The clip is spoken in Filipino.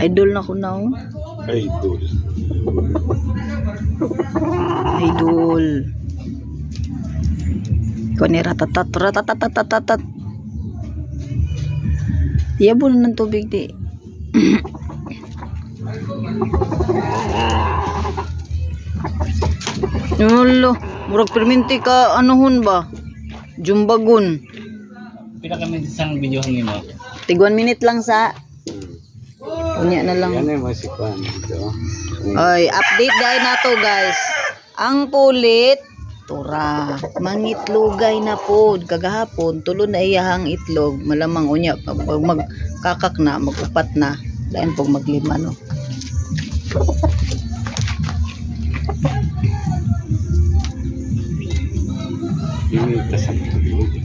Idol na ko na oh. Idol. Idol. Ikaw ni ratatat, ratatatatatat. Iyabo na ng tubig di. Nulo, murag perminti ka anuhon ba? Jumbagon. Pila kami isang videohan nimo. Tig 1 minute lang sa. Unya na lang. Yan ay masikuan dito. Ay, update dahil na to guys. Ang pulit, tura, mangitlogay na po. Kagahapon, tulo na iyahang itlog. Malamang unya, pag magkakak na, magupat na. Dahil pag maglima no. Ini tasang tubig.